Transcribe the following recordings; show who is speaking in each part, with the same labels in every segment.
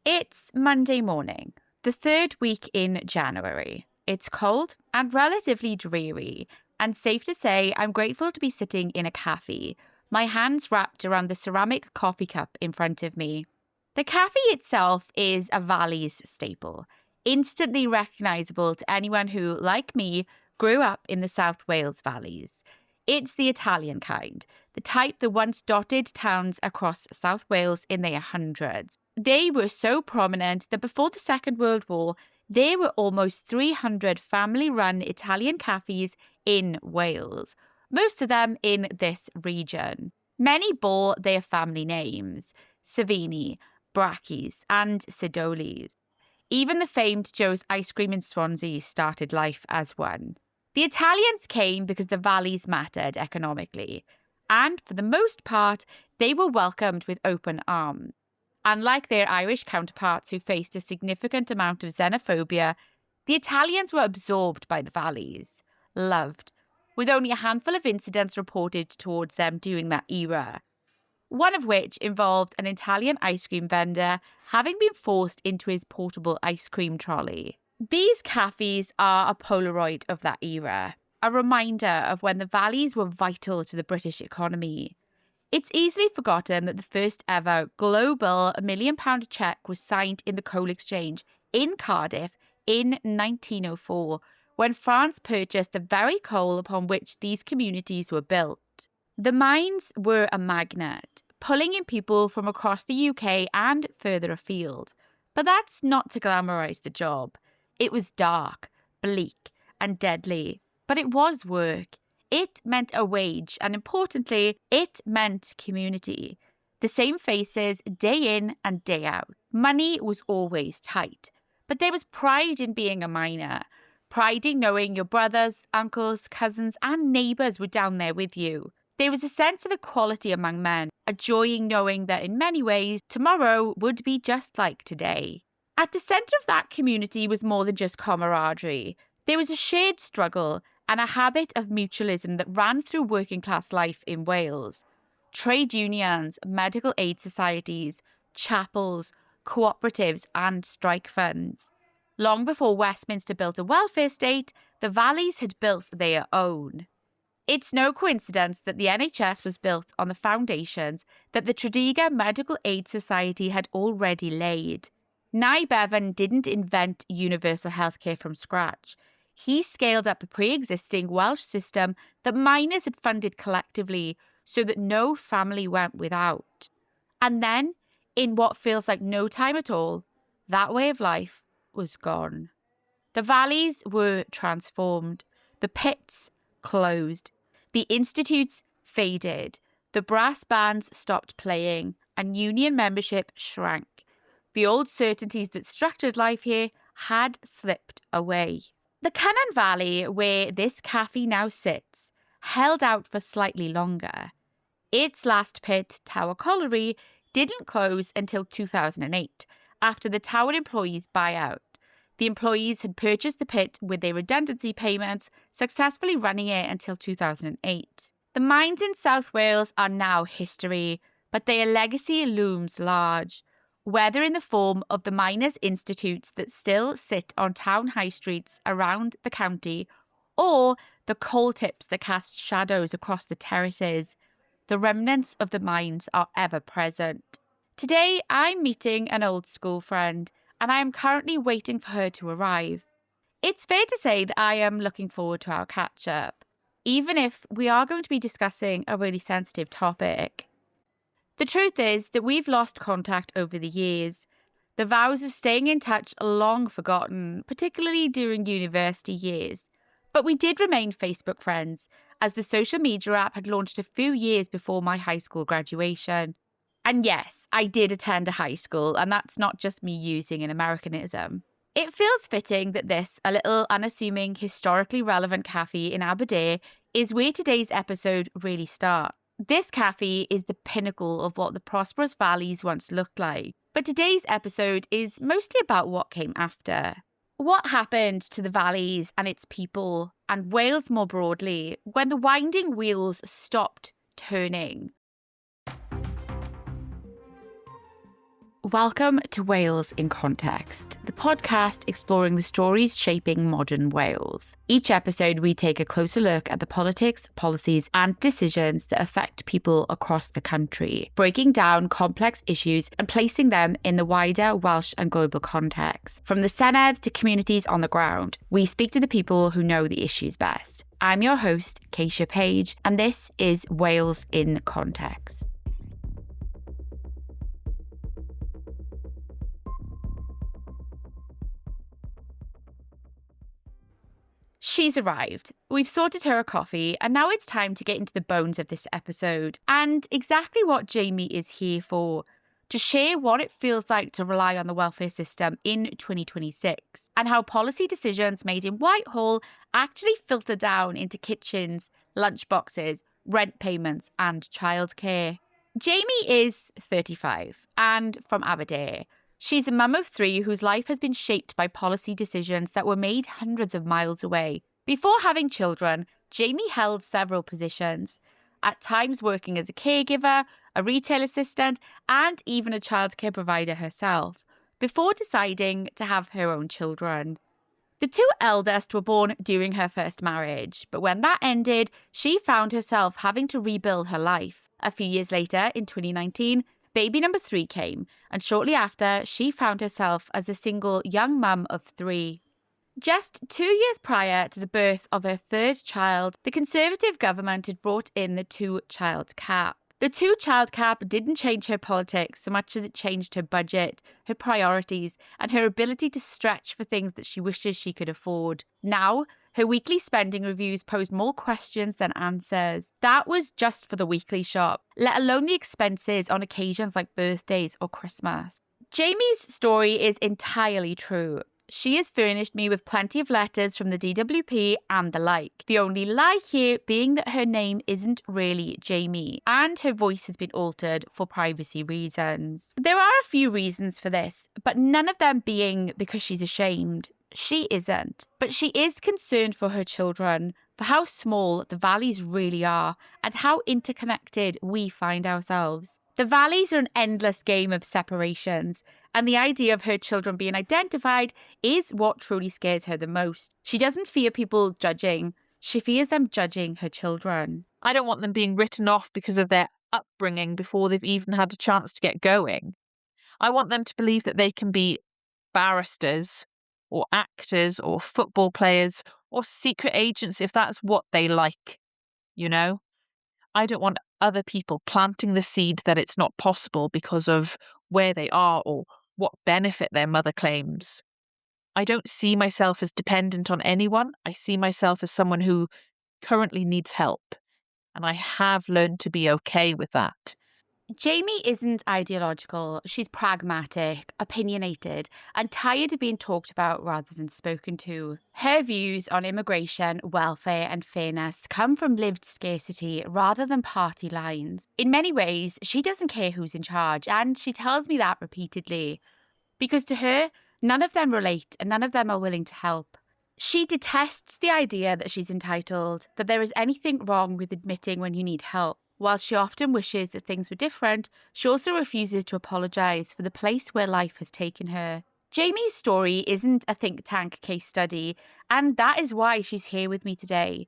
Speaker 1: It's Monday morning, the third week in January. It's cold and relatively dreary, and safe to say I'm grateful to be sitting in a cafe, my hands wrapped around the ceramic coffee cup in front of me. The cafe itself is a Valleys staple, instantly recognisable to anyone who, like me, grew up in the South Wales valleys. It's the Italian kind, the type that once dotted towns across South Wales in their hundreds. They were so prominent that before the Second World War, there were almost 300 family-run Italian cafes in Wales, most of them in this region. Many bore their family names: Savini, Bracchi's, and Sidoli's. Even the famed Joe's Ice Cream in Swansea started life as one. The Italians came because the valleys mattered economically, and for the most part, they were welcomed with open arms. Unlike their Irish counterparts who faced a significant amount of xenophobia, the Italians were absorbed by the valleys, loved, with only a handful of incidents reported towards them during that era. One of which involved an Italian ice cream vendor having been forced into his portable ice cream trolley. These cafes are a Polaroid of that era, a reminder of when the valleys were vital to the British economy. It's easily forgotten that the first ever global £1 million cheque was signed in the coal exchange in Cardiff in 1904, when France purchased the very coal upon which these communities were built. The mines were a magnet, pulling in people from across the UK and further afield. But that's not to glamorise the job. It was dark, bleak, and deadly, but it was work. It meant a wage, and importantly, it meant community. The same faces day in and day out. Money was always tight, but there was pride in being a miner. Pride in knowing your brothers, uncles, cousins, and neighbours were down there with you. There was a sense of equality among men, a joy in knowing that in many ways, tomorrow would be just like today. At the centre of that community was more than just camaraderie. There was a shared struggle and a habit of mutualism that ran through working class life in Wales. Trade unions, medical aid societies, chapels, cooperatives, and strike funds. Long before Westminster built a welfare state, the valleys had built their own. It's no coincidence that the NHS was built on the foundations that the Tredegar Medical Aid Society had already laid. Nye Bevan didn't invent universal healthcare from scratch. He scaled up a pre-existing Welsh system that miners had funded collectively so that no family went without. And then, in what feels like no time at all, that way of life was gone. The valleys were transformed. The pits closed. The institutes faded. The brass bands stopped playing, and union membership shrank. The old certainties that structured life here had slipped away. The Cynon Valley, where this cafe now sits, held out for slightly longer. Its last pit, Tower Colliery, didn't close until 2008, after the Tower employees' buyout. The employees had purchased the pit with their redundancy payments, successfully running it until 2008. The mines in South Wales are now history, but their legacy looms large, whether in the form of the miners' institutes that still sit on town high streets around the county, or the coal tips that cast shadows across the terraces. The remnants of the mines are ever present. Today, I'm meeting an old school friend, and I am currently waiting for her to arrive. It's fair to say that I am looking forward to our catch-up, even if we are going to be discussing a really sensitive topic. The truth is that we've lost contact over the years. The vows of staying in touch are long forgotten, particularly during university years. But we did remain Facebook friends, as the social media app had launched a few years before my high school graduation. And yes, I did attend a high school, and that's not just me using an Americanism. It feels fitting that this, a little unassuming, historically relevant cafe in Aberdeen, is where today's episode really starts. This cafe is the pinnacle of what the prosperous valleys once looked like. But today's episode is mostly about what came after. What happened to the valleys and its people, and Wales more broadly, when the winding wheels stopped turning? Welcome to Wales in Context, the podcast exploring the stories shaping modern Wales. Each episode, we take a closer look at the politics, policies, and decisions that affect people across the country, breaking down complex issues and placing them in the wider Welsh and global context. From the Senedd to communities on the ground, we speak to the people who know the issues best. I'm your host, Keisha Page, and this is Wales in Context. She's arrived. We've sorted her a coffee, and now it's time to get into the bones of this episode and exactly what Jamie is here for, to share what it feels like to rely on the welfare system in 2026 and how policy decisions made in Whitehall actually filter down into kitchens, lunchboxes, rent payments, and childcare. Jamie is 35 and from Aberdeen. She's a mum of three whose life has been shaped by policy decisions that were made hundreds of miles away. Before having children, Jamie held several positions, at times working as a caregiver, a retail assistant, and even a childcare provider herself, before deciding to have her own children. The two eldest were born during her first marriage, but when that ended, she found herself having to rebuild her life. A few years later, in 2019, baby number 3 came, and shortly after, she found herself as a single young mum of 3. Just 2 years prior to the birth of her third child, the Conservative government had brought in the 2-child cap. The 2-child cap didn't change her politics so much as it changed her budget, her priorities, and her ability to stretch for things that she wishes she could afford. Now, her weekly spending reviews posed more questions than answers. That was just for the weekly shop, let alone the expenses on occasions like birthdays or Christmas. Jamie's story is entirely true. She has furnished me with plenty of letters from the DWP and the like. The only lie here being that her name isn't really Jamie, and her voice has been altered for privacy reasons. There are a few reasons for this, but none of them being because she's ashamed. She isn't. But she is concerned for her children, for how small the valleys really are, and how interconnected we find ourselves. The valleys are an endless game of separations, and the idea of her children being identified is what truly scares her the most. She doesn't fear people judging, she fears them judging her children.
Speaker 2: I don't want them being written off because of their upbringing before they've even had a chance to get going. I want them to believe that they can be barristers or actors or football players or secret agents if that's what they like, you know? I don't want other people planting the seed that it's not possible because of where they are or what benefit their mother claims. I don't see myself as dependent on anyone. I see myself as someone who currently needs help. And I have learned to be okay with that.
Speaker 1: Jamie isn't ideological. She's pragmatic, opinionated, and tired of being talked about rather than spoken to. Her views on immigration, welfare, and fairness come from lived scarcity rather than party lines. In many ways, she doesn't care who's in charge, and she tells me that repeatedly. Because to her, none of them relate and none of them are willing to help. She detests the idea that she's entitled, that there is anything wrong with admitting when you need help. While she often wishes that things were different, she also refuses to apologise for the place where life has taken her. Jamie's story isn't a think tank case study, and that is why she's here with me today.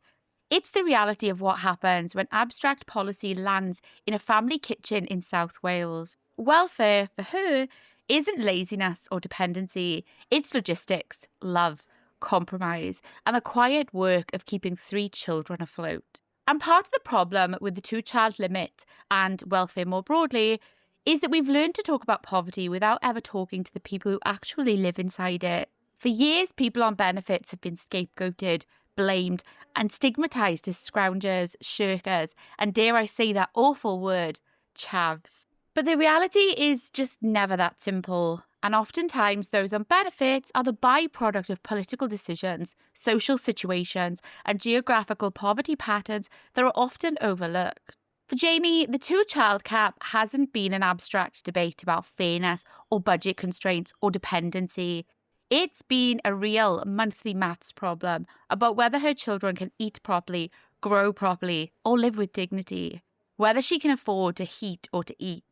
Speaker 1: It's the reality of what happens when abstract policy lands in a family kitchen in South Wales. Welfare, for her, isn't laziness or dependency, it's logistics, love, compromise, and the quiet work of keeping 3 children afloat. And part of the problem with the 2-child limit and welfare more broadly is that we've learned to talk about poverty without ever talking to the people who actually live inside it. For years, people on benefits have been scapegoated, blamed, and stigmatised as scroungers, shirkers, and dare I say that awful word, chavs. But the reality is just never that simple. And oftentimes those on benefits are the byproduct of political decisions, social situations, and geographical poverty patterns that are often overlooked. For Jamie, the 2-child cap hasn't been an abstract debate about fairness or budget constraints or dependency. It's been a real monthly maths problem about whether her children can eat properly, grow properly, or live with dignity, whether she can afford to heat or to eat.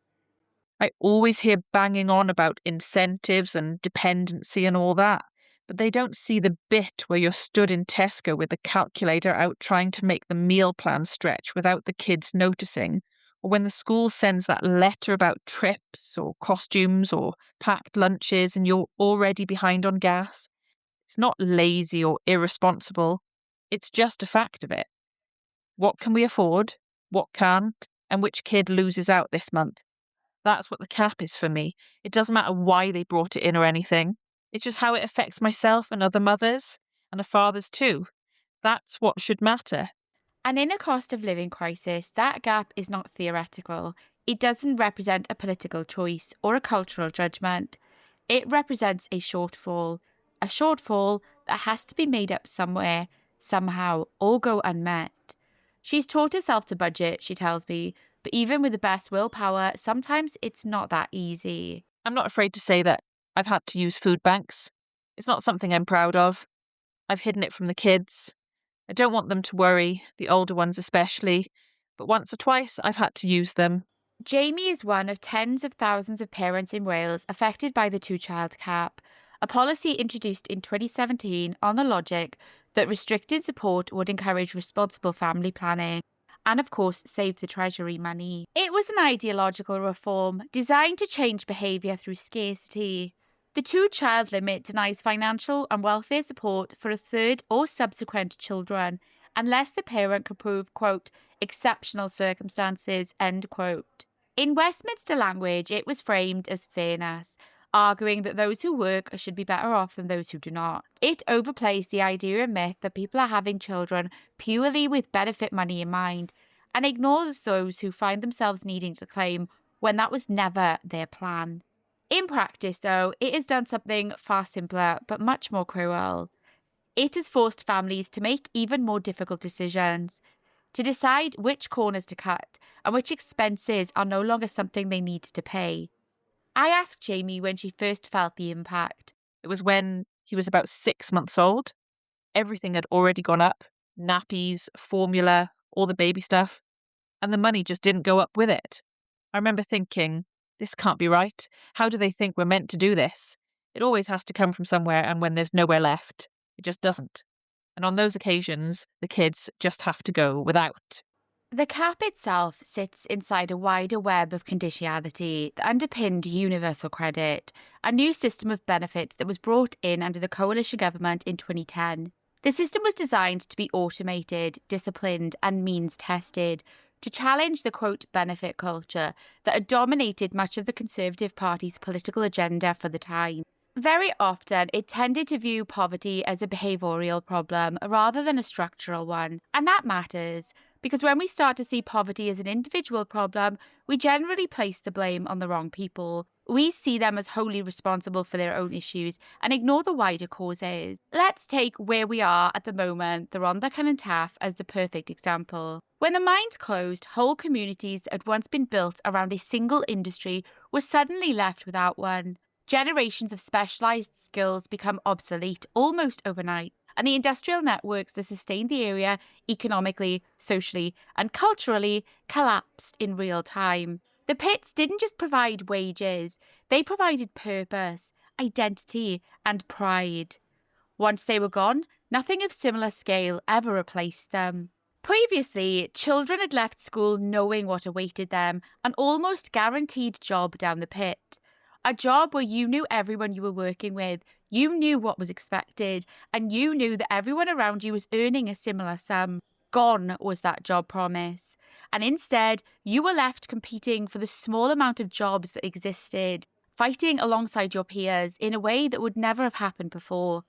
Speaker 2: I always hear banging on about incentives and dependency and all that, but they don't see the bit where you're stood in Tesco with the calculator out trying to make the meal plan stretch without the kids noticing, or when the school sends that letter about trips or costumes or packed lunches and you're already behind on gas. It's not lazy or irresponsible, it's just a fact of it. What can we afford? What can't? And which kid loses out this month? That's what the cap is for me. It doesn't matter why they brought it in or anything. It's just how it affects myself and other mothers and the fathers too. That's what should matter.
Speaker 1: And in a cost of living crisis, that gap is not theoretical. It doesn't represent a political choice or a cultural judgment. It represents a shortfall that has to be made up somewhere, somehow, or go unmet. She's taught herself to budget, she tells me, but even with the best willpower, sometimes it's not that easy.
Speaker 2: I'm not afraid to say that I've had to use food banks. It's not something I'm proud of. I've hidden it from the kids. I don't want them to worry, the older ones especially, but once or twice I've had to use them.
Speaker 1: Jamie is one of tens of thousands of parents in Wales affected by the two-child cap, a policy introduced in 2017 on the logic that restricted support would encourage responsible family planning and, of course, save the Treasury money. It was an ideological reform designed to change behaviour through scarcity. The two-child limit denies financial and welfare support for a third or subsequent children unless the parent can prove, quote, exceptional circumstances, end quote. In Westminster language, it was framed as fairness, arguing that those who work should be better off than those who do not. It overplays the idea and myth that people are having children purely with benefit money in mind, and ignores those who find themselves needing to claim when that was never their plan. In practice, though, it has done something far simpler but much more cruel. It has forced families to make even more difficult decisions, to decide which corners to cut and which expenses are no longer something they need to pay. I asked Jamie when she first felt the impact.
Speaker 2: It was when he was about 6 months old. Everything had already gone up. Nappies, formula, all the baby stuff. And the money just didn't go up with it. I remember thinking, this can't be right. How do they think we're meant to do this? It always has to come from somewhere, and when there's nowhere left, it just doesn't. And on those occasions, the kids just have to go without.
Speaker 1: The cap itself sits inside a wider web of conditionality that underpinned universal credit, a new system of benefits that was brought in under the coalition government in 2010. The system was designed to be automated, disciplined, and means-tested to challenge the, quote, benefit culture that had dominated much of the Conservative Party's political agenda for the time. Very often, it tended to view poverty as a behavioural problem rather than a structural one. And that matters, because when we start to see poverty as an individual problem, we generally place the blame on the wrong people. We see them as wholly responsible for their own issues and ignore the wider causes. Let's take where we are at the moment, the Rhondda Cynon Taf, as the perfect example. When the mines closed, whole communities that had once been built around a single industry were suddenly left without one. Generations of specialised skills become obsolete almost overnight, and the industrial networks that sustained the area economically, socially, and culturally collapsed in real time. The pits didn't just provide wages, they provided purpose, identity, and pride. Once they were gone, nothing of similar scale ever replaced them. Previously, children had left school knowing what awaited them, an almost guaranteed job down the pit. A job where you knew everyone you were working with, you knew what was expected, and you knew that everyone around you was earning a similar sum. Gone was that job promise. And instead, you were left competing for the small amount of jobs that existed, fighting alongside your peers in a way that would never have happened before.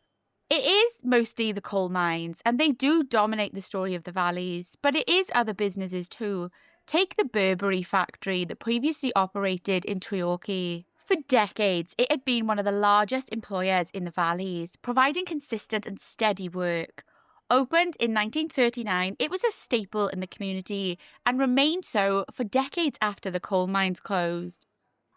Speaker 1: It is mostly the coal mines, and they do dominate the story of the valleys, but it is other businesses too. Take the Burberry factory that previously operated in Treorchy. For decades, it had been one of the largest employers in the valleys, providing consistent and steady work. Opened in 1939, it was a staple in the community and remained so for decades after the coal mines closed.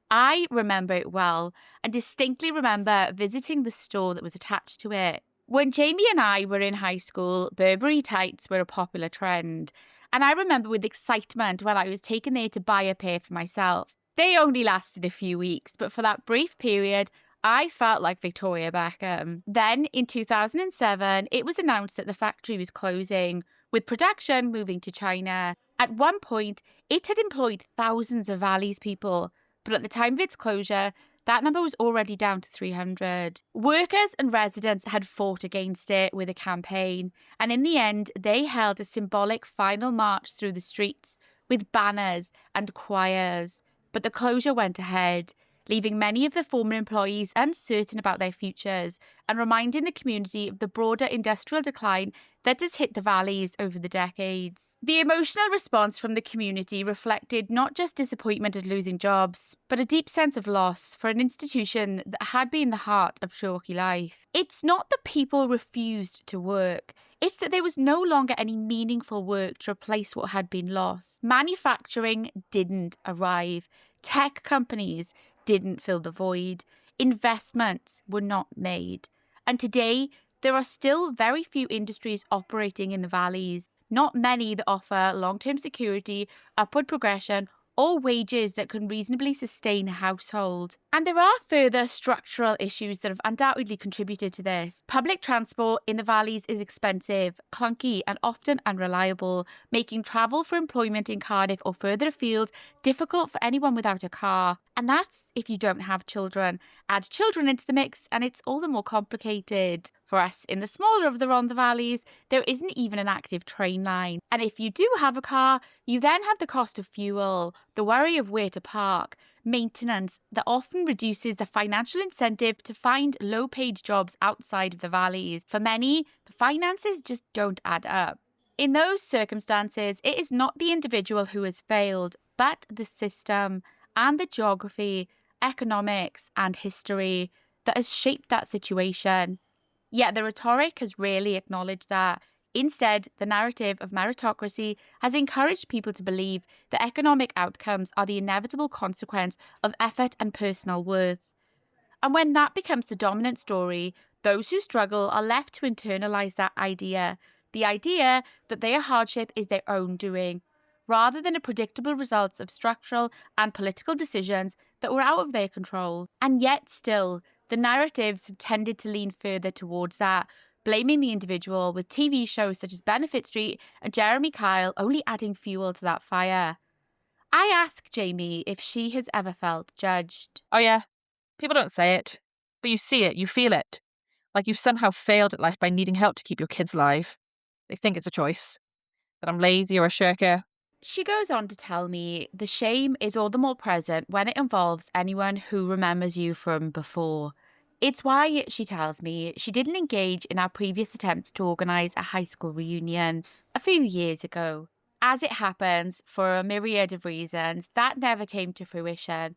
Speaker 1: I remember it well and distinctly remember visiting the store that was attached to it. When Jamie and I were in high school, Burberry tights were a popular trend, and I remember with excitement when I was taken there to buy a pair for myself. They only lasted a few weeks, but for that brief period, I felt like Victoria Beckham. Then, in 2007, it was announced that the factory was closing, with production moving to China. At one point, it had employed thousands of Valley's people, but at the time of its closure, that number was already down to 300. Workers and residents had fought against it with a campaign, and in the end, they held a symbolic final march through the streets with banners and choirs. But the closure went ahead, leaving many of the former employees uncertain about their futures and reminding the community of the broader industrial decline that has hit the valleys over the decades. The emotional response from the community reflected not just disappointment at losing jobs, but a deep sense of loss for an institution that had been the heart of Torquay life. It's not that people refused to work, it's that there was no longer any meaningful work to replace what had been lost. Manufacturing didn't arrive. Tech companies didn't fill the void. Investments were not made. And today, there are still very few industries operating in the valleys, not many that offer long-term security, upward progression, or wages that can reasonably sustain a household. And there are further structural issues that have undoubtedly contributed to this. Public transport in the valleys is expensive, clunky, and often unreliable, making travel for employment in Cardiff or further afield difficult for anyone without a car. And that's if you don't have children. Add children into the mix, and it's all the more complicated. For us in the smaller of the Rhondda valleys, there isn't even an active train line. And if you do have a car, you then have the cost of fuel, the worry of where to park, maintenance that often reduces the financial incentive to find low-paid jobs outside of the valleys. For many, the finances just don't add up. In those circumstances, it is not the individual who has failed, but the system and the geography, economics, and history that has shaped that situation. Yet the rhetoric has rarely acknowledged that. Instead, the narrative of meritocracy has encouraged people to believe that economic outcomes are the inevitable consequence of effort and personal worth. And when that becomes the dominant story, those who struggle are left to internalize that idea, the idea that their hardship is their own doing, rather than a predictable result of structural and political decisions that were out of their control. And yet still, the narratives have tended to lean further towards that, blaming the individual, with TV shows such as Benefit Street and Jeremy Kyle only adding fuel to that fire. I ask Jamie if she has ever felt judged.
Speaker 2: Oh yeah, people don't say it, but you see it, you feel it. Like you've somehow failed at life by needing help to keep your kids alive. They think it's a choice, that I'm lazy or a shirker.
Speaker 1: She goes on to tell me the shame is all the more present when it involves anyone who remembers you from before. It's why, she tells me, she didn't engage in our previous attempts to organise a high school reunion a few years ago. As it happens, for a myriad of reasons, that never came to fruition.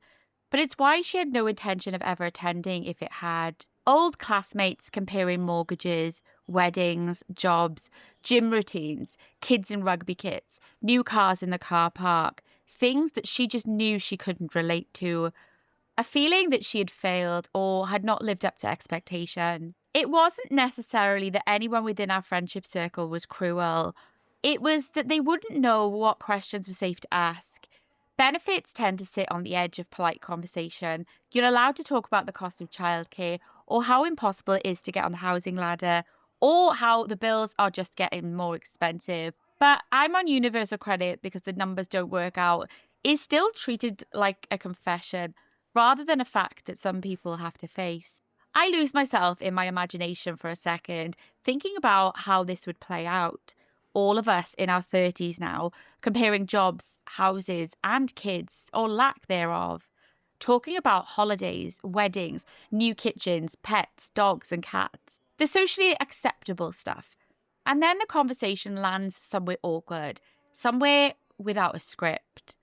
Speaker 1: But it's why she had no intention of ever attending if it had. Old classmates comparing mortgages, weddings, jobs, gym routines, kids in rugby kits, new cars in the car park, things that she just knew she couldn't relate to. A feeling that she had failed or had not lived up to expectation. It wasn't necessarily that anyone within our friendship circle was cruel. It was that they wouldn't know what questions were safe to ask. Benefits tend to sit on the edge of polite conversation. You're allowed to talk about the cost of childcare or how impossible it is to get on the housing ladder or how the bills are just getting more expensive. But I'm on universal credit because the numbers don't work out is still treated like a confession rather than a fact that some people have to face. I lose myself in my imagination for a second, thinking about how this would play out. All of us in our 30s now, comparing jobs, houses, and kids, or lack thereof. Talking about holidays, weddings, new kitchens, pets, dogs, and cats. The socially acceptable stuff. And then the conversation lands somewhere awkward, somewhere without a script.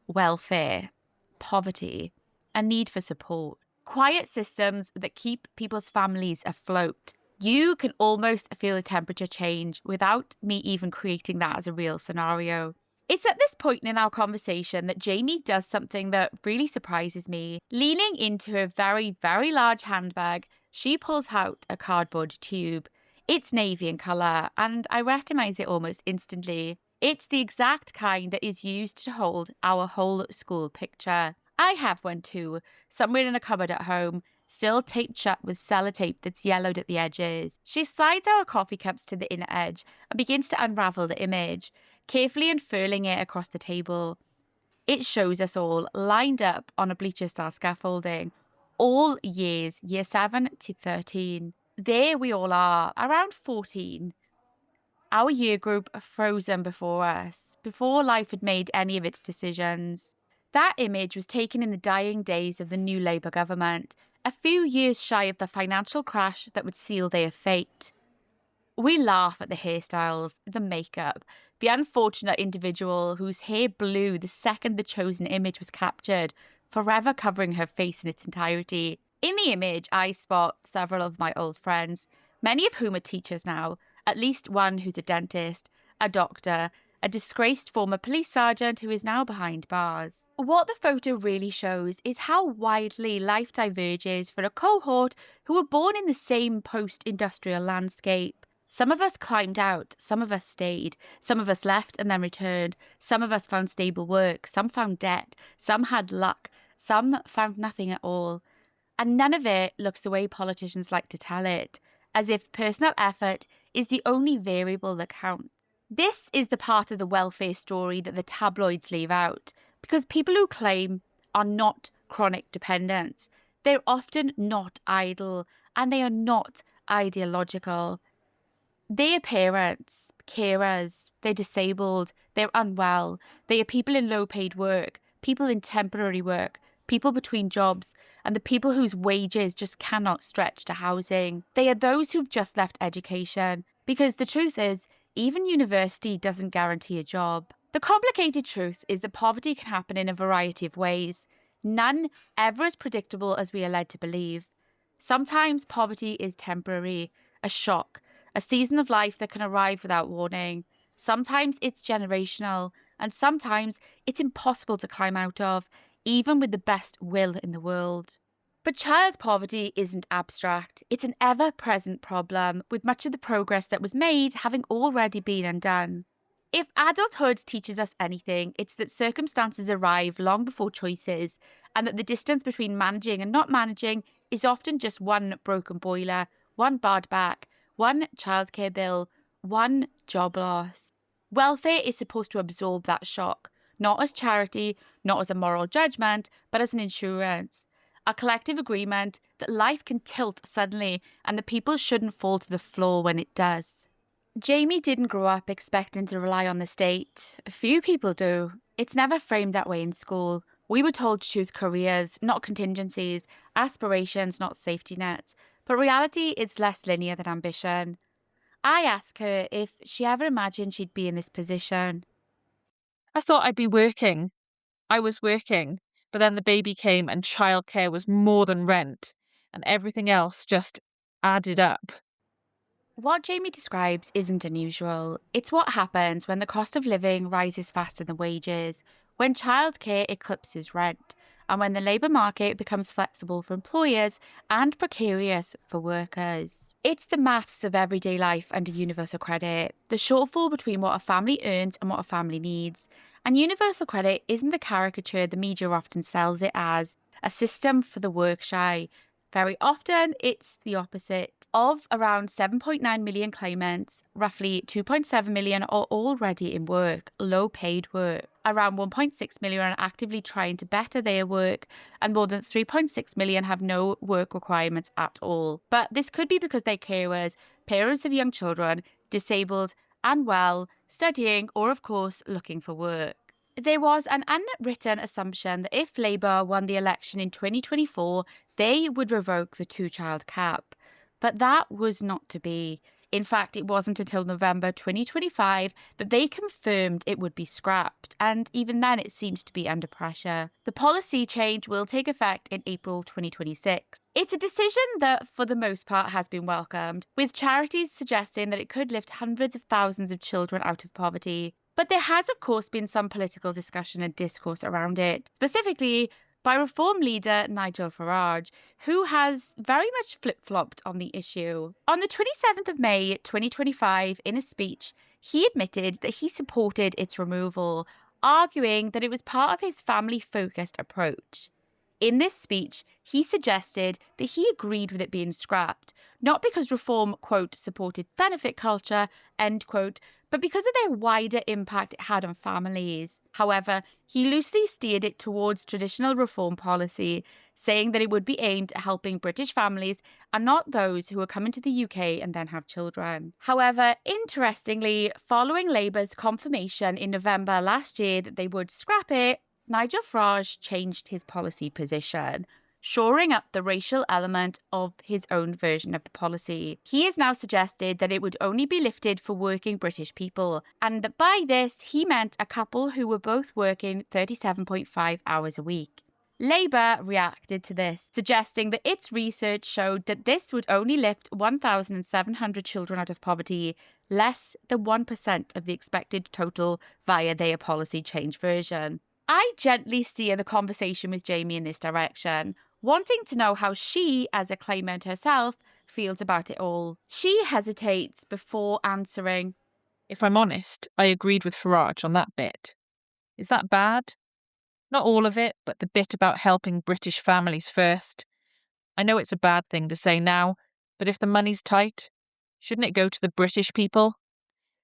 Speaker 1: Welfare, poverty, a need for support. Quiet systems that keep people's families afloat. You can almost feel a temperature change without me even creating that as a real scenario. It's at this point in our conversation that Jamie does something that really surprises me. Leaning into a very, very large handbag, she pulls out a cardboard tube. It's navy in colour, and I recognise it almost instantly. It's the exact kind that is used to hold our whole school picture. I have one too, somewhere in a cupboard at home, still taped shut with sellotape that's yellowed at the edges. She slides our coffee cups to the inner edge and begins to unravel the image, carefully unfurling it across the table. It shows us all lined up on a bleacher-style scaffolding, all years, year 7 to 13. There we all are, around 14. Our year group frozen before us, before life had made any of its decisions. That image was taken in the dying days of the new Labour government, a few years shy of the financial crash that would seal their fate. We laugh at the hairstyles, the makeup, the unfortunate individual whose hair blew the second the chosen image was captured, forever covering her face in its entirety. In the image, I spot several of my old friends, many of whom are teachers now, at least one who's a dentist, a doctor, a disgraced former police sergeant who is now behind bars. What the photo really shows is how widely life diverges for a cohort who were born in the same post-industrial landscape. Some of us climbed out, some of us stayed, some of us left and then returned, some of us found stable work, some found debt, some had luck, some found nothing at all. And none of it looks the way politicians like to tell it, as if personal effort is the only variable that counts. This is the part of the welfare story that the tabloids leave out, because people who claim are not chronic dependents. They're often not idle, and they are not ideological. They are parents, carers, they're disabled, they're unwell, they are people in low-paid work, people in temporary work, people between jobs, and the people whose wages just cannot stretch to housing. They are those who've just left education, because the truth is, even university doesn't guarantee a job. The complicated truth is that poverty can happen in a variety of ways, none ever as predictable as we are led to believe. Sometimes poverty is temporary, a shock, a season of life that can arrive without warning. Sometimes it's generational, and sometimes it's impossible to climb out of, even with the best will in the world. But child poverty isn't abstract. It's an ever-present problem, with much of the progress that was made having already been undone. If adulthood teaches us anything, it's that circumstances arrive long before choices, and that the distance between managing and not managing is often just one broken boiler, one bad back, one childcare bill, one job loss. Welfare is supposed to absorb that shock, not as charity, not as a moral judgment, but as an insurance. A collective agreement that life can tilt suddenly and the people shouldn't fall to the floor when it does. Jamie didn't grow up expecting to rely on the state. Few people do. It's never framed that way in school. We were told to choose careers, not contingencies, aspirations, not safety nets. But reality is less linear than ambition. I asked her if she ever imagined she'd be in this position.
Speaker 2: I thought I'd be working. I was working, but then the baby came and childcare was more than rent, and everything else just added up.
Speaker 1: What Jamie describes isn't unusual. It's what happens when the cost of living rises faster than wages, when childcare eclipses rent, and when the labour market becomes flexible for employers and precarious for workers. It's the maths of everyday life under universal credit, the shortfall between what a family earns and what a family needs. And universal credit isn't the caricature the media often sells it as, a system for the work shy. Very often, it's the opposite. Of around 7.9 million claimants, roughly 2.7 million are already in work, low-paid work. Around 1.6 million are actively trying to better their work, and more than 3.6 million have no work requirements at all. But this could be because they're carers, parents of young children, disabled, unwell, studying, or of course, looking for work. There was an unwritten assumption that if Labour won the election in 2024, they would revoke the two-child cap. But that was not to be. In fact, it wasn't until November 2025 that they confirmed it would be scrapped, and even then it seemed to be under pressure. The policy change will take effect in April 2026. It's a decision that, for the most part, has been welcomed, with charities suggesting that it could lift hundreds of thousands of children out of poverty. But there has, of course, been some political discussion and discourse around it, specifically by Reform leader Nigel Farage, who has very much flip-flopped on the issue. On the 27th of May 2025, in a speech, he admitted that he supported its removal arguing that it was part of his family-focused approach. In this speech, he suggested that he agreed with it being scrapped, not because reform, quote, supported benefit culture, end quote, but because of their wider impact it had on families. However, he loosely steered it towards traditional reform policy, saying that it would be aimed at helping British families and not those who are coming to the UK and then have children. However, interestingly, following Labour's confirmation in November last year that they would scrap it, Nigel Farage changed his policy position, shoring up the racial element of his own version of the policy. He has now suggested that it would only be lifted for working British people, and that by this he meant a couple who were both working 37.5 hours a week. Labour reacted to this, suggesting that its research showed that this would only lift 1,700 children out of poverty, less than 1% of the expected total via their policy change version. I gently steer the conversation with Jamie in this direction, wanting to know how she, as a claimant herself, feels about it all. She hesitates before answering.
Speaker 2: If I'm honest, I agreed with Farage on that bit. Is that bad? Not all of it, but the bit about helping British families first. I know it's a bad thing to say now, but if the money's tight, shouldn't it go to the British people?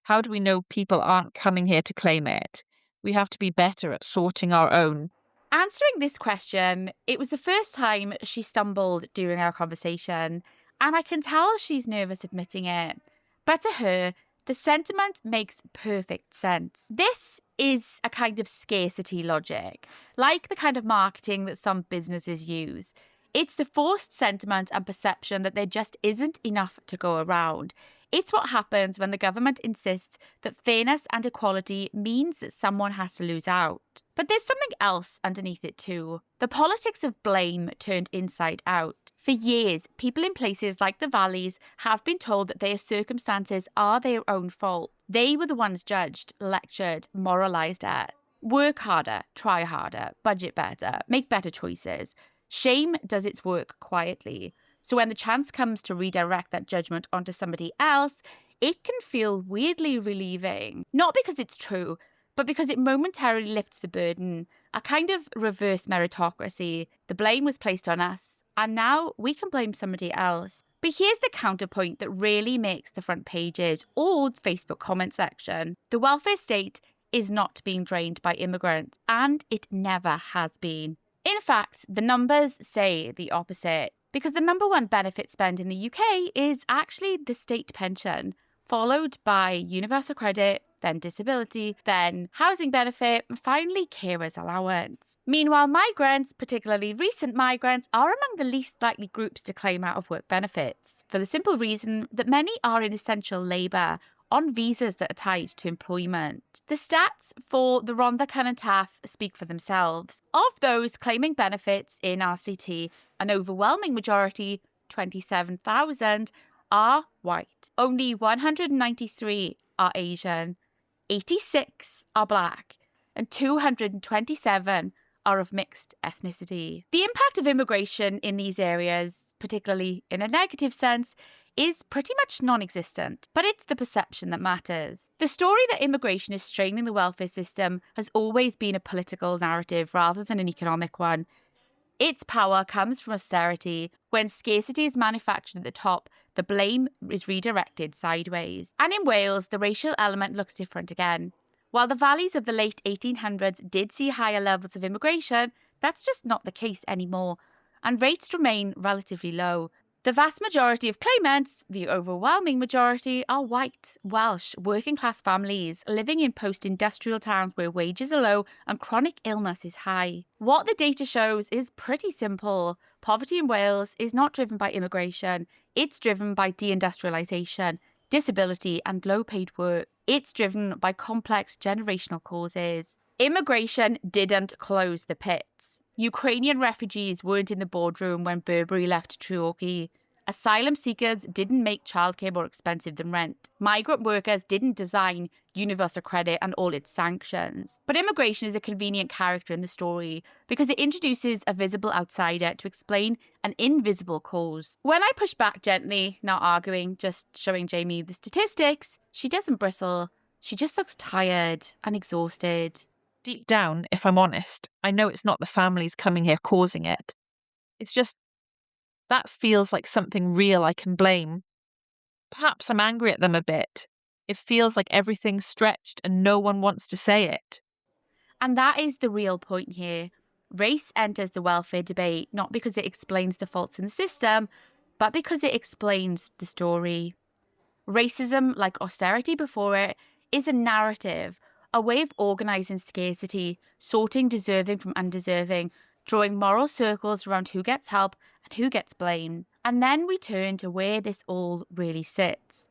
Speaker 2: How do we know people aren't coming here to claim it? We have to be better at sorting our own.
Speaker 1: Answering this question, it was the first time she stumbled during our conversation, and I can tell she's nervous admitting it. But to her, the sentiment makes perfect sense. This is a kind of scarcity logic, like the kind of marketing that some businesses use. It's the forced sentiment and perception that there just isn't enough to go around. It's what happens when the government insists that fairness and equality means that someone has to lose out. But there's something else underneath it too. The politics of blame turned inside out. For years, people in places like the valleys have been told that their circumstances are their own fault. They were the ones judged, lectured, moralised at. Work harder, try harder, budget better, make better choices. Shame does its work quietly. So when the chance comes to redirect that judgment onto somebody else, it can feel weirdly relieving. Not because it's true, but because it momentarily lifts the burden, a kind of reverse meritocracy. The blame was placed on us, and now we can blame somebody else. But here's the counterpoint that really makes the front pages or the Facebook comment section. The welfare state is not being drained by immigrants, and it never has been. In fact, the numbers say the opposite, because the number one benefit spend in the UK is actually the state pension, followed by universal credit, then disability, then housing benefit, and finally carers allowance. Meanwhile, migrants, particularly recent migrants, are among the least likely groups to claim out of work benefits, for the simple reason that many are in essential labour, on visas that are tied to employment. The stats for the Rhondda Cynon Taf speak for themselves. Of those claiming benefits in RCT, an overwhelming majority, 27,000, are white. Only 193 are Asian, 86 are black, and 227 are of mixed ethnicity. The impact of immigration in these areas, particularly in a negative sense, is pretty much non-existent, but it's the perception that matters. The story that immigration is straining the welfare system has always been a political narrative rather than an economic one. Its power comes from austerity. When scarcity is manufactured at the top, the blame is redirected sideways. And in Wales, the racial element looks different again. While the valleys of the late 1800s did see higher levels of immigration, that's just not the case anymore, and rates remain relatively low. The vast majority of claimants, the overwhelming majority, are white, Welsh, working-class families living in post-industrial towns where wages are low and chronic illness is high. What the data shows is pretty simple. Poverty in Wales is not driven by immigration. It's driven by deindustrialisation, disability and low-paid work. It's driven by complex generational causes. Immigration didn't close the pits. Ukrainian refugees weren't in the boardroom when Burberry left Treorchy. Asylum seekers didn't make childcare more expensive than rent. Migrant workers didn't design universal credit and all its sanctions. But immigration is a convenient character in the story because it introduces a visible outsider to explain an invisible cause. When I push back gently, not arguing, just showing Jamie the statistics, she doesn't bristle. She just looks tired and exhausted.
Speaker 2: Deep down, if I'm honest, I know it's not the families coming here causing it. It's just that feels like something real I can blame. Perhaps I'm angry at them a bit. It feels like everything's stretched and no one wants to say it.
Speaker 1: And that is the real point here. Race enters the welfare debate not because it explains the faults in the system, but because it explains the story. Racism, like austerity before it, is a narrative, a way of organising scarcity, sorting deserving from undeserving, drawing moral circles around who gets help and who gets blamed. And then we turn to where this all really sits: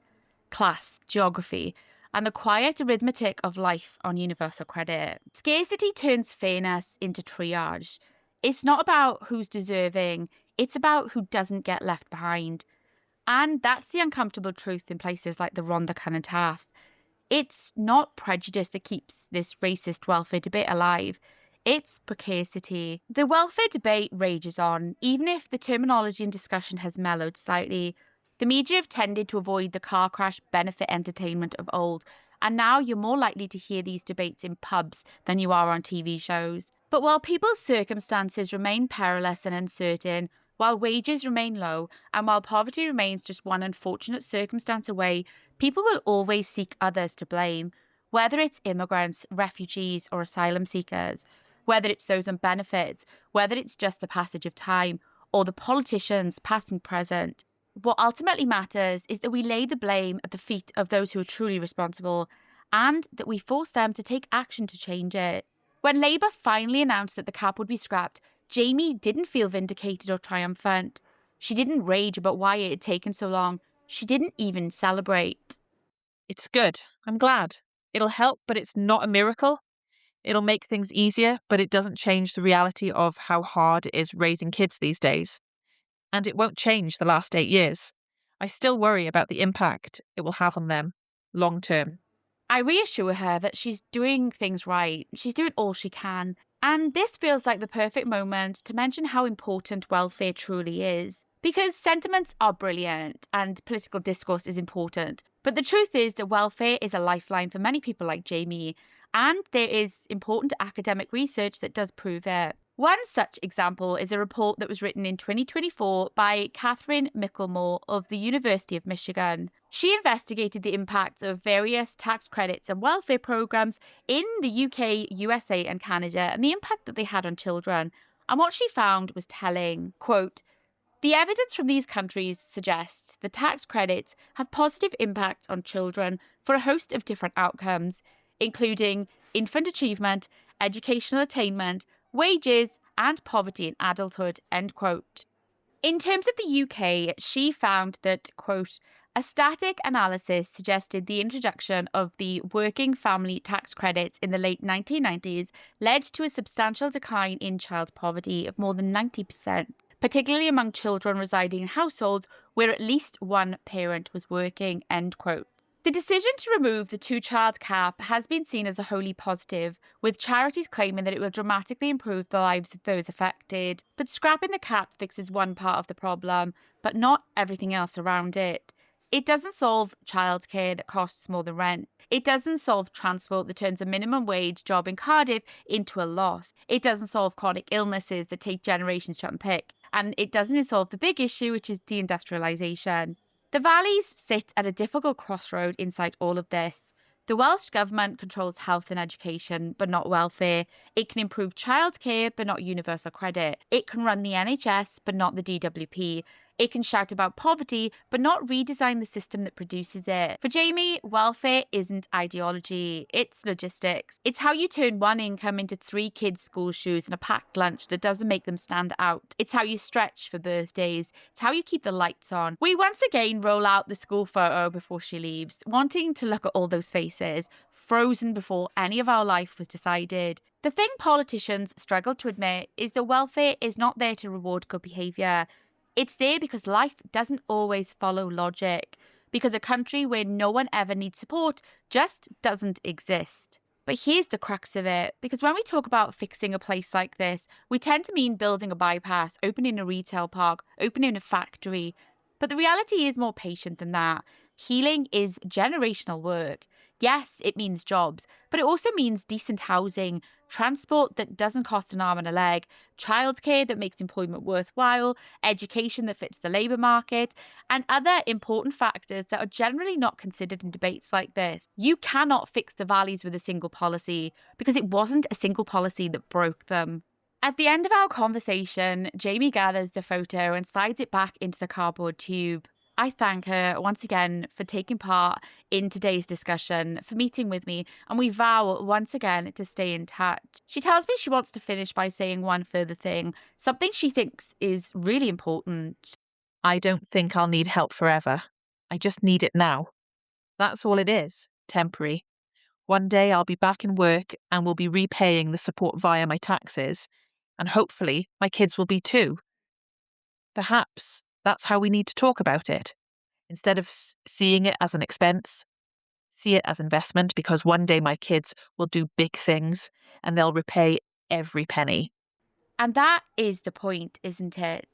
Speaker 1: class, geography, and the quiet arithmetic of life on universal credit. Scarcity turns fairness into triage. It's not about who's deserving, it's about who doesn't get left behind. And that's the uncomfortable truth in places like the Rhondda Cynon Taf. It's not prejudice that keeps this racist welfare debate alive. It's precarity. The welfare debate rages on, even if the terminology and discussion has mellowed slightly. The media have tended to avoid the car crash benefit entertainment of old, and now you're more likely to hear these debates in pubs than you are on TV shows. But while people's circumstances remain perilous and uncertain, while wages remain low, and while poverty remains just one unfortunate circumstance away, people will always seek others to blame, whether it's immigrants, refugees, or asylum seekers, whether it's those on benefits, whether it's just the passage of time, or the politicians, past and present. What ultimately matters is that we lay the blame at the feet of those who are truly responsible, and that we force them to take action to change it. When Labour finally announced that the cap would be scrapped, Jamie didn't feel vindicated or triumphant. She didn't rage about why it had taken so long. She didn't even celebrate.
Speaker 2: It's good. I'm glad. It'll help, but it's not a miracle. It'll make things easier, but it doesn't change the reality of how hard it is raising kids these days. And it won't change the last 8 years. I still worry about the impact it will have on them long term.
Speaker 1: I reassure her that she's doing things right. She's doing all she can. And this feels like the perfect moment to mention how important welfare truly is. Because sentiments are brilliant and political discourse is important. But the truth is that welfare is a lifeline for many people like Jamie. And there is important academic research that does prove it. One such example is a report that was written in 2024 by Catherine Michelmore of the University of Michigan. She investigated the impact of various tax credits and welfare programs in the UK, USA, and Canada and the impact that they had on children. And what she found was telling. Quote, "The evidence from these countries suggests the tax credits have positive impact on children for a host of different outcomes, including infant achievement, educational attainment, wages, and poverty in adulthood," end quote. In terms of the UK, she found that, quote, "a static analysis suggested the introduction of the working family tax credits in the late 1990s led to a substantial decline in child poverty of more than 90%, particularly among children residing in households where at least one parent was working," end quote. The decision to remove the two-child cap has been seen as a wholly positive, with charities claiming that it will dramatically improve the lives of those affected. But scrapping the cap fixes one part of the problem, but not everything else around it. It doesn't solve childcare that costs more than rent. It doesn't solve transport that turns a minimum wage job in Cardiff into a loss. It doesn't solve chronic illnesses that take generations to unpick. And it doesn't solve the big issue, which is deindustrialisation. The valleys sit at a difficult crossroad inside all of this. The Welsh Government controls health and education, but not welfare. It can improve childcare, but not universal credit. It can run the NHS, but not the DWP. It can shout about poverty, but not redesign the system that produces it. For Jamie, welfare isn't ideology, it's logistics. It's how you turn one income into 3 kids' school shoes and a packed lunch that doesn't make them stand out. It's how you stretch for birthdays. It's how you keep the lights on. We once again roll out the school photo before she leaves, wanting to look at all those faces, frozen before any of our life was decided. The thing politicians struggle to admit is that welfare is not there to reward good behaviour. It's there because life doesn't always follow logic, because a country where no one ever needs support just doesn't exist. But here's the crux of it, because when we talk about fixing a place like this, we tend to mean building a bypass, opening a retail park, opening a factory. But the reality is more patient than that. Healing is generational work. Yes, it means jobs, but it also means decent housing, transport that doesn't cost an arm and a leg, childcare that makes employment worthwhile, education that fits the labour market, and other important factors that are generally not considered in debates like this. You cannot fix the valleys with a single policy because it wasn't a single policy that broke them. At the end of our conversation, Jamie gathers the photo and slides it back into the cardboard tube. I thank her once again for taking part in today's discussion, for meeting with me, and we vow once again to stay in touch. She tells me she wants to finish by saying one further thing, something she thinks is really important.
Speaker 2: I don't think I'll need help forever. I just need it now. That's all it is, temporary. One day I'll be back in work and will be repaying the support via my taxes, and hopefully my kids will be too. Perhaps that's how we need to talk about it. Instead of seeing it as an expense, see it as investment, because one day my kids will do big things and they'll repay every penny.
Speaker 1: And that is the point, isn't it?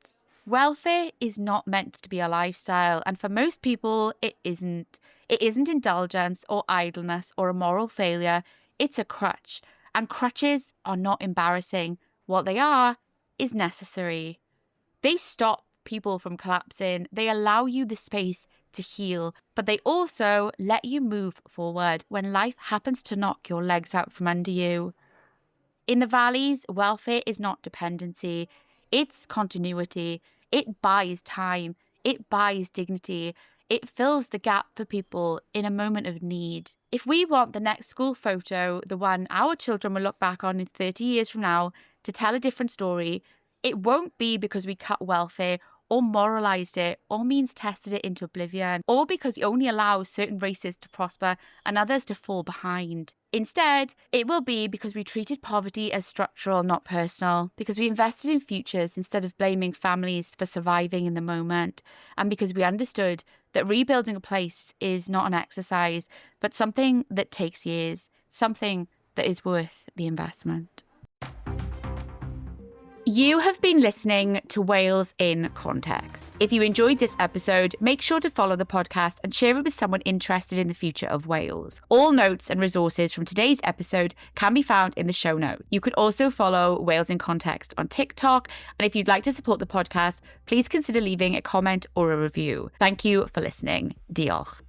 Speaker 1: Welfare is not meant to be a lifestyle, and for most people, it isn't. It isn't indulgence or idleness or a moral failure. It's a crutch. And crutches are not embarrassing. What they are is necessary. They stop people from collapsing. They allow you the space to heal, but they also let you move forward when life happens to knock your legs out from under you. In the valleys, welfare is not dependency. It's continuity. It buys time. It buys dignity. It fills the gap for people in a moment of need. If we want the next school photo, the one our children will look back on in 30 years from now, to tell a different story, it won't be because we cut welfare or moralised it or means tested it into oblivion, or because we only allow certain races to prosper and others to fall behind. Instead, it will be because we treated poverty as structural, not personal, because we invested in futures instead of blaming families for surviving in the moment, and because we understood that rebuilding a place is not an exercise, but something that takes years, something that is worth the investment. You have been listening to Wales in Context. If you enjoyed this episode, make sure to follow the podcast and share it with someone interested in the future of Wales. All notes and resources from today's episode can be found in the show notes. You could also follow Wales in Context on TikTok, and if you'd like to support the podcast, please consider leaving a comment or a review. Thank you for listening. Diolch.